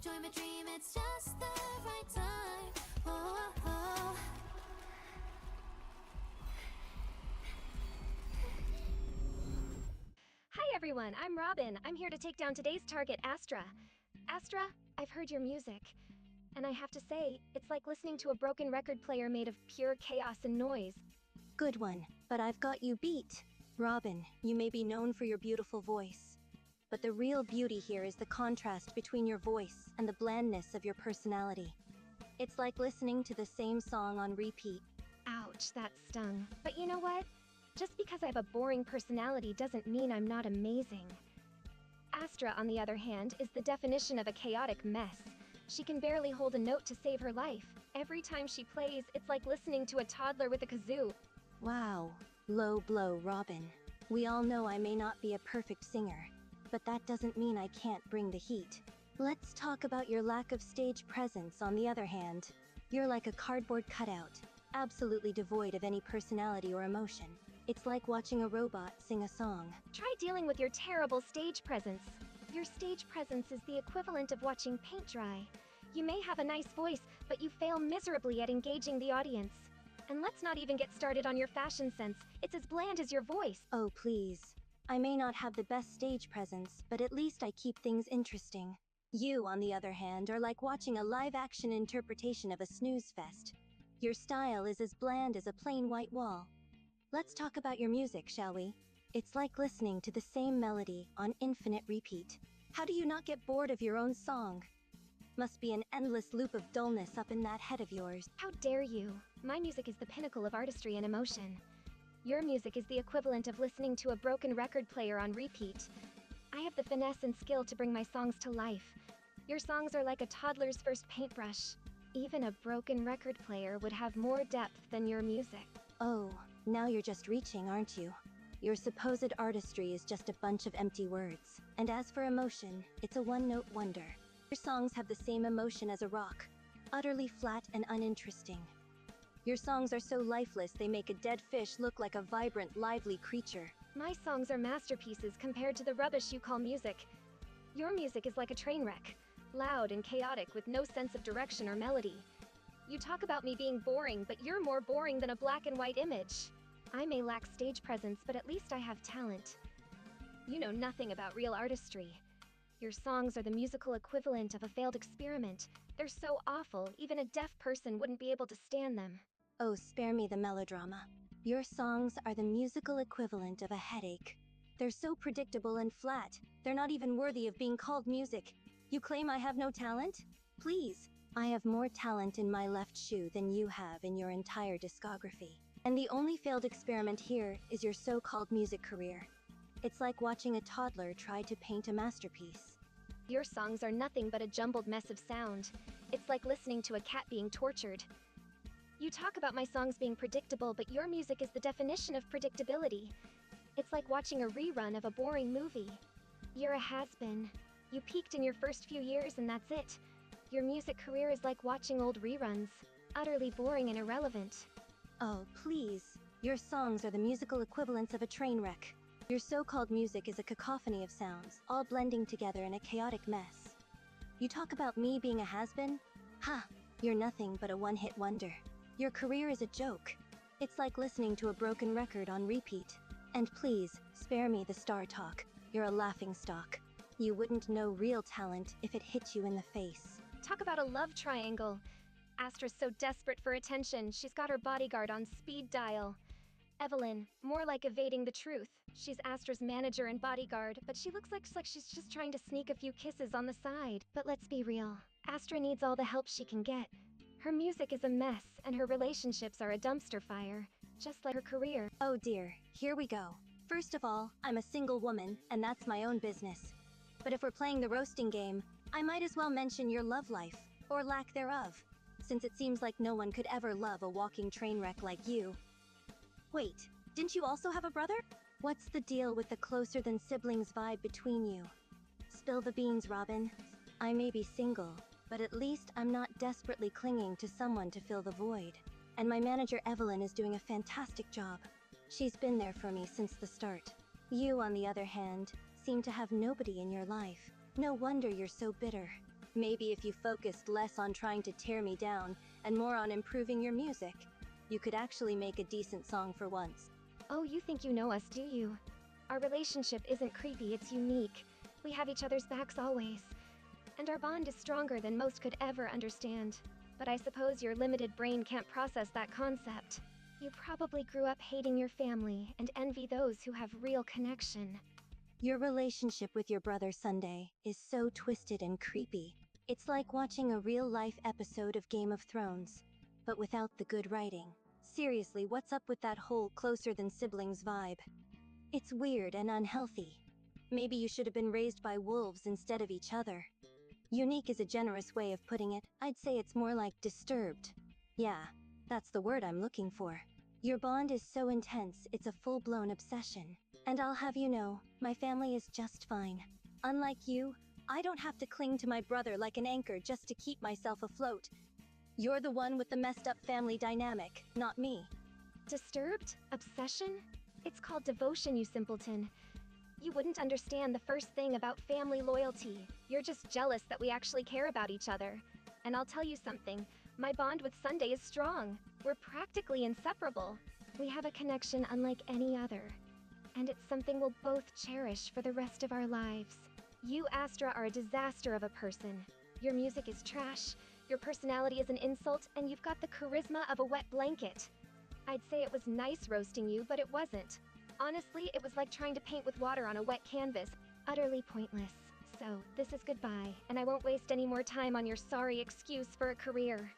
Join my dream, it's just the right time. Oh, oh, oh. Hi everyone, I'm Robin. I'm here to take down today's target, Astra. Astra, I've heard your music. And I have to say, it's like listening to a broken record player made of pure chaos and noise. Good one, but I've got you beat. Robin, you may be known for your beautiful voice, but the real beauty here is the contrast between your voice and the blandness of your personality. It's like listening to the same song on repeat. Ouch, that stung. But you know what? Just because I have a boring personality doesn't mean I'm not amazing. Astra, on the other hand, is the definition of a chaotic mess. She can barely hold a note to save her life. Every time she plays, it's like listening to a toddler with a kazoo. Wow, low blow, Robin. We all know I may not be a perfect singer, but that doesn't mean I can't bring the heat. Let's talk about your lack of stage presence, on the other hand. You're like a cardboard cutout, absolutely devoid of any personality or emotion. It's like watching a robot sing a song. Try dealing with your terrible stage presence. Your stage presence is the equivalent of watching paint dry. You may have a nice voice, but you fail miserably at engaging the audience. And let's not even get started on your fashion sense. It's as bland as your voice. Oh, please. I may not have the best stage presence, but at least I keep things interesting. You, on the other hand, are like watching a live-action interpretation of a snooze fest. Your style is as bland as a plain white wall. Let's talk about your music, shall we? It's like listening to the same melody on infinite repeat. How do you not get bored of your own song? Must be an endless loop of dullness up in that head of yours. How dare you? My music is the pinnacle of artistry and emotion. Your music is the equivalent of listening to a broken record player on repeat. I have the finesse and skill to bring my songs to life. Your songs are like a toddler's first paintbrush. Even a broken record player would have more depth than your music. Oh, now you're just reaching, aren't you? Your supposed artistry is just a bunch of empty words. And as for emotion, it's a one-note wonder. Your songs have the same emotion as a rock, utterly flat and uninteresting. Your songs are so lifeless they make a dead fish look like a vibrant, lively creature. My songs are masterpieces compared to the rubbish you call music. Your music is like a train wreck, loud and chaotic with no sense of direction or melody. You talk about me being boring, but you're more boring than a black and white image. I may lack stage presence, but at least I have talent. You know nothing about real artistry. Your songs are the musical equivalent of a failed experiment. They're so awful, even a deaf person wouldn't be able to stand them. Oh, spare me the melodrama. Your songs are the musical equivalent of a headache. They're so predictable and flat, they're not even worthy of being called music. You claim I have no talent? Please, I have more talent in my left shoe than you have in your entire discography. And the only failed experiment here is your so-called music career. It's like watching a toddler try to paint a masterpiece. Your songs are nothing but a jumbled mess of sound. It's like listening to a cat being tortured. You talk about my songs being predictable, but your music is the definition of predictability. It's like watching a rerun of a boring movie. You're a has-been. You peaked in your first few years and that's it. Your music career is like watching old reruns, utterly boring and irrelevant. Oh, please. Your songs are the musical equivalents of a train wreck. Your so-called music is a cacophony of sounds, all blending together in a chaotic mess. You talk about me being a has-been? Ha! You're nothing but a one-hit wonder. Your career is a joke. It's like listening to a broken record on repeat. And please, spare me the star talk. You're a laughingstock. You wouldn't know real talent if it hit you in the face. Talk about a love triangle. Astra's so desperate for attention, she's got her bodyguard on speed dial. Evelyn, more like evading the truth. She's Astra's manager and bodyguard, but she looks like she's just trying to sneak a few kisses on the side. But let's be real, Astra needs all the help she can get. Her music is a mess, and her relationships are a dumpster fire, just like her career. Oh dear, here we go. First of all, I'm a single woman, and that's my own business. But if we're playing the roasting game, I might as well mention your love life, or lack thereof, since it seems like no one could ever love a walking train wreck like you. Wait, didn't you also have a brother? What's the deal with the closer-than-siblings vibe between you? Spill the beans, Robin. I may be single, but at least I'm not desperately clinging to someone to fill the void. And my manager Evelyn is doing a fantastic job. She's been there for me since the start. You, on the other hand, seem to have nobody in your life. No wonder you're so bitter. Maybe if you focused less on trying to tear me down and more on improving your music, you could actually make a decent song for once. Oh, you think you know us, do you? Our relationship isn't creepy, it's unique. We have each other's backs always. And our bond is stronger than most could ever understand. But I suppose your limited brain can't process that concept. You probably grew up hating your family and envy those who have real connection. Your relationship with your brother Sunday is so twisted and creepy. It's like watching a real-life episode of Game of Thrones, but without the good writing. Seriously, what's up with that whole closer than siblings vibe? It's weird and unhealthy. Maybe you should have been raised by wolves instead of each other. Unique is a generous way of putting it. I'd say it's more like disturbed. Yeah, that's the word I'm looking for. Your bond is so intense, it's a full-blown obsession. And I'll have you know, my family is just fine. Unlike you, I don't have to cling to my brother like an anchor just to keep myself afloat. You're the one with the messed up family dynamic, not me. Disturbed? Obsession? It's called devotion, you simpleton. You wouldn't understand the first thing about family loyalty. You're just jealous that we actually care about each other. And I'll tell you something, my bond with Sunday is strong. We're practically inseparable. We have a connection unlike any other. And it's something we'll both cherish for the rest of our lives. You, Astra, are a disaster of a person. Your music is trash, your personality is an insult, and you've got the charisma of a wet blanket. I'd say it was nice roasting you, but it wasn't. Honestly, it was like trying to paint with water on a wet canvas. Utterly pointless. So, this is goodbye, and I won't waste any more time on your sorry excuse for a career.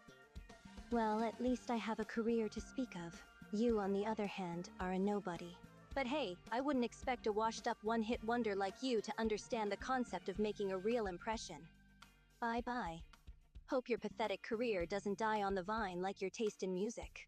Well, at least I have a career to speak of. You, on the other hand, are a nobody. But hey, I wouldn't expect a washed-up one-hit wonder like you to understand the concept of making a real impression. Bye-bye. Hope your pathetic career doesn't die on the vine like your taste in music.